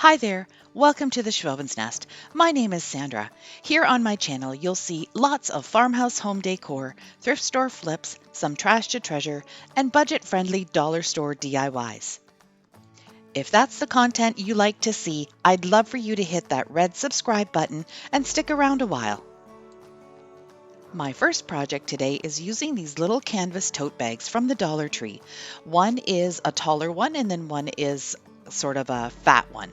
Hi there, welcome to the Schwowin's Nest. My name is Sandra. Here on my channel you'll see lots of farmhouse home decor, thrift store flips, some trash to treasure, and budget-friendly dollar store DIYs. If that's the content you like to see, I'd love for you to hit that red subscribe button and stick around a while. My first project today is using these little canvas tote bags from the Dollar Tree. One is a taller one and then one is sort of a fat one.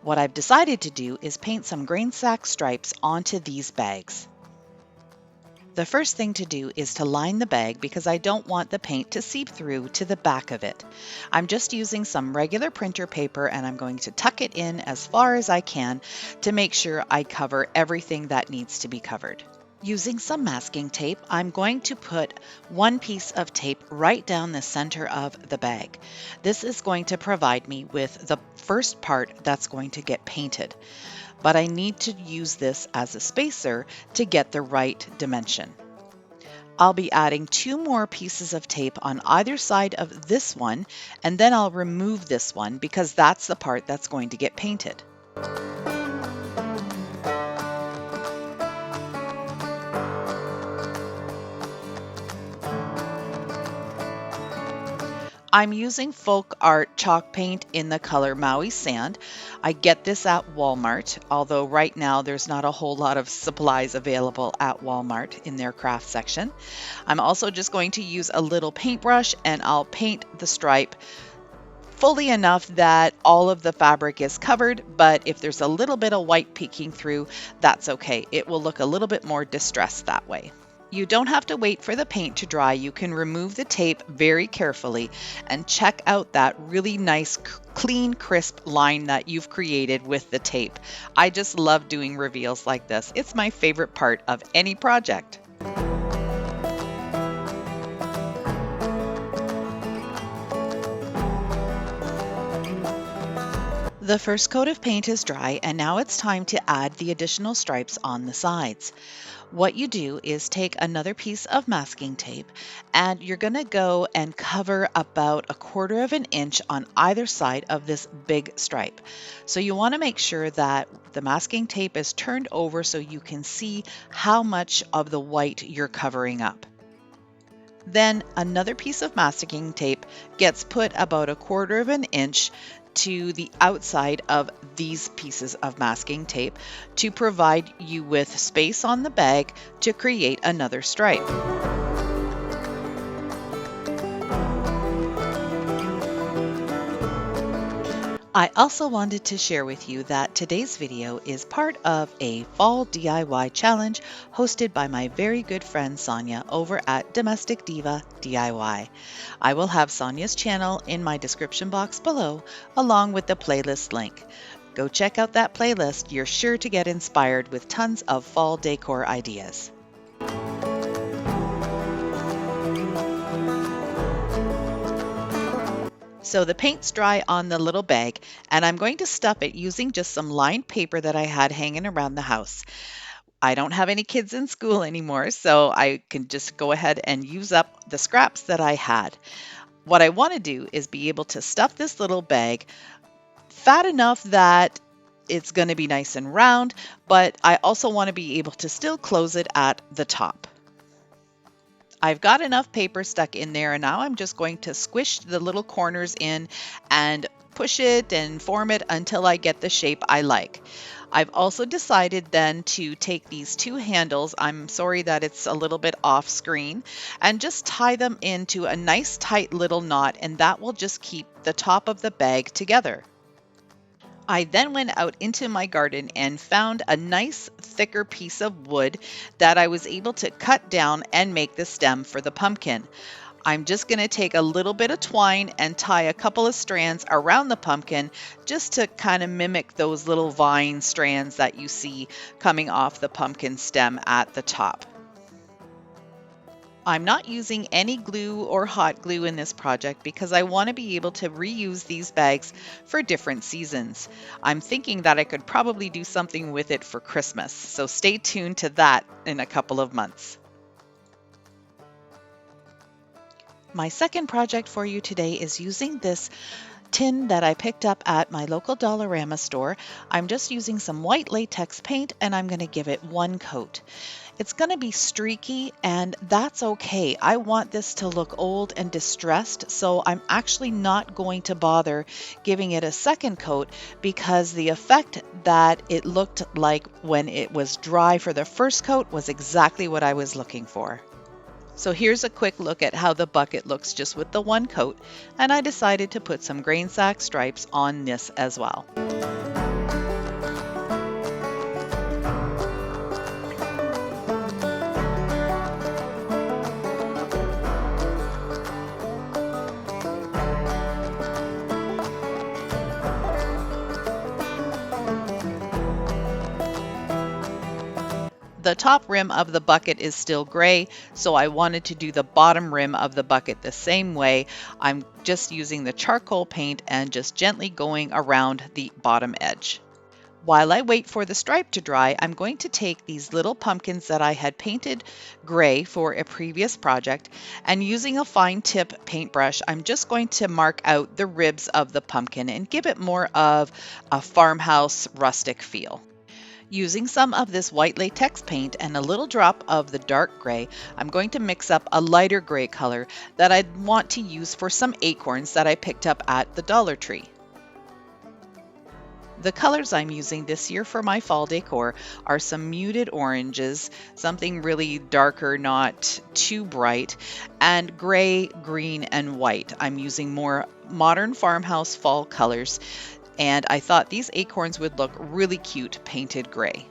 What I've decided to do is paint some Grainsack stripes onto these bags. The first thing to do is to line the bag because I don't want the paint to seep through to the back of it. I'm just using some regular printer paper and I'm going to tuck it in as far as I can to make sure I cover everything that needs to be covered. Using some masking tape, I'm going to put one piece of tape right down the center of the bag. This is going to provide me with the first part that's going to get painted, but I need to use this as a spacer to get the right dimension. I'll be adding 2 more pieces of tape on either side of this one, and then I'll remove this one because that's the part that's going to get painted. I'm using folk art chalk paint in the color Maui Sand. I get this at Walmart, although right now there's not a whole lot of supplies available at Walmart in their craft section. I'm also just going to use a little paintbrush and I'll paint the stripe fully enough that all of the fabric is covered, but if there's a little bit of white peeking through, that's okay. It will look a little bit more distressed that way. You don't have to wait for the paint to dry. You can remove the tape very carefully and check out that really nice, clean, crisp line that you've created with the tape. I just love doing reveals like this. It's my favorite part of any project. The first coat of paint is dry and now it's time to add the additional stripes on the sides. What you do is take another piece of masking tape and you're going to go and cover about 1/4 of an inch on either side of this big stripe. So you want to make sure that the masking tape is turned over so you can see how much of the white you're covering up. Then another piece of masking tape gets put about 1/4 of an inch to the outside of these pieces of masking tape to provide you with space on the bag to create another stripe. I also wanted to share with you that today's video is part of a fall DIY challenge hosted by my very good friend Sonia over at Domestic Diva DIY. I will have Sonia's channel in my description box below along with the playlist link. Go check out that playlist. You're sure to get inspired with tons of fall decor ideas. So the paint's dry on the little bag and I'm going to stuff it using just some lined paper that I had hanging around the house. I don't have any kids in school anymore, so I can just go ahead and use up the scraps that I had. What I want to do is be able to stuff this little bag fat enough that it's going to be nice and round, but I also want to be able to still close it at the top. I've got enough paper stuck in there and now I'm just going to squish the little corners in and push it and form it until I get the shape I like. I've also decided then to take these 2 handles, I'm sorry that it's a little bit off screen, and just tie them into a nice tight little knot, and that will just keep the top of the bag together. I then went out into my garden and found a nice thicker piece of wood that I was able to cut down and make the stem for the pumpkin. I'm just going to take a little bit of twine and tie a couple of strands around the pumpkin just to kind of mimic those little vine strands that you see coming off the pumpkin stem at the top. I'm not using any glue or hot glue in this project because I want to be able to reuse these bags for different seasons. I'm thinking that I could probably do something with it for Christmas, so stay tuned to that in a couple of months. My second project for you today is using this tin that I picked up at my local Dollarama store. I'm just using some white latex paint and I'm going to give it one coat. It's going to be streaky and that's okay. I want this to look old and distressed, so I'm actually not going to bother giving it a second coat because the effect that it looked like when it was dry for the first coat was exactly what I was looking for. So here's a quick look at how the bucket looks just with the one coat, and I decided to put some Grainsack stripes on this as well. The top rim of the bucket is still gray, so I wanted to do the bottom rim of the bucket the same way. I'm just using the charcoal paint and just gently going around the bottom edge. While I wait for the stripe to dry, I'm going to take these little pumpkins that I had painted gray for a previous project, and using a fine tip paintbrush, I'm just going to mark out the ribs of the pumpkin and give it more of a farmhouse rustic feel. Using some of this white latex paint and a little drop of the dark gray, I'm going to mix up a lighter gray color that I'd want to use for some acorns that I picked up at the Dollar Tree. The colors I'm using this year for my fall decor are some muted oranges, something really darker, not too bright, and gray, green, and white. I'm using more modern farmhouse fall colors, and I thought these acorns would look really cute painted gray.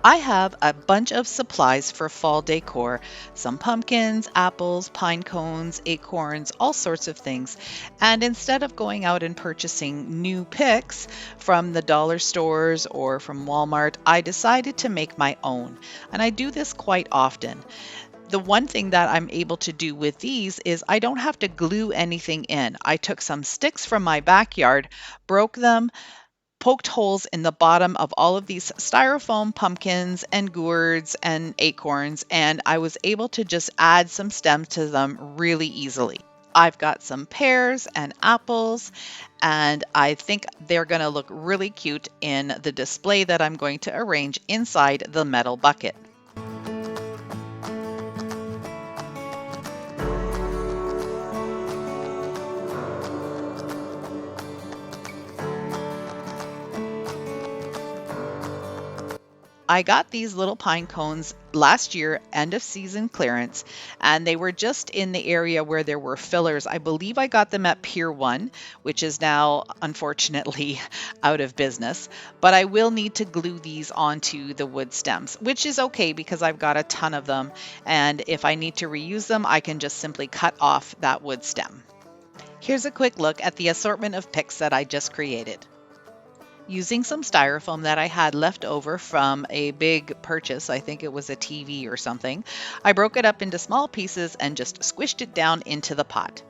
I have a bunch of supplies for fall decor, some pumpkins, apples, pine cones, acorns, all sorts of things. And instead of going out and purchasing new picks from the dollar stores or from Walmart, I decided to make my own. And I do this quite often. The one thing that I'm able to do with these is I don't have to glue anything in. I took some sticks from my backyard, broke them, poked holes in the bottom of all of these styrofoam pumpkins and gourds and acorns, and I was able to just add some stems to them really easily. I've got some pears and apples, and I think they're going to look really cute in the display that I'm going to arrange inside the metal bucket. I got these little pine cones last year, end of season clearance, and they were just in the area where there were fillers. I believe I got them at Pier 1, which is now unfortunately out of business, but I will need to glue these onto the wood stems, which is okay because I've got a ton of them, and if I need to reuse them, I can just simply cut off that wood stem. Here's a quick look at the assortment of picks that I just created. Using some styrofoam that I had left over from a big purchase, I think it was a TV or something, I broke it up into small pieces and just squished it down into the pot.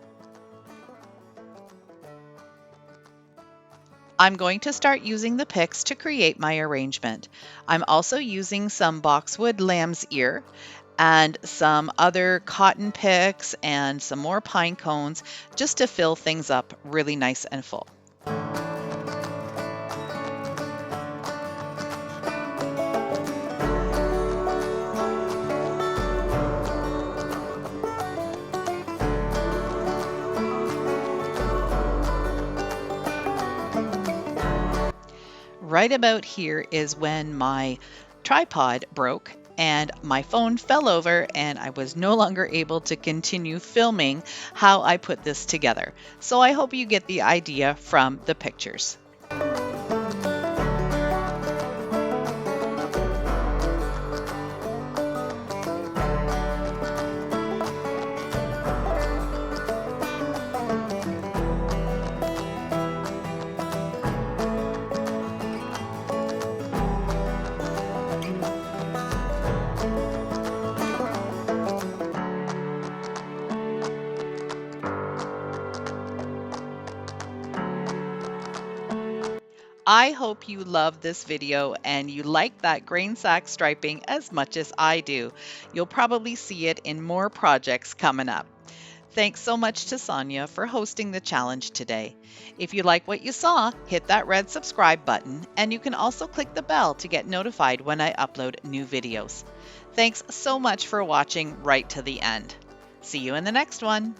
I'm going to start using the picks to create my arrangement. I'm also using some boxwood lamb's ear and some other cotton picks and some more pine cones just to fill things up really nice and full. Right about here is when my tripod broke and my phone fell over and I was no longer able to continue filming how I put this together. So I hope you get the idea from the pictures. I hope you love this video and you like that Grainsack striping as much as I do. You'll probably see it in more projects coming up. Thanks so much to Sonia for hosting the challenge today. If you like what you saw, hit that red subscribe button, and you can also click the bell to get notified when I upload new videos. Thanks so much for watching right to the end. See you in the next one.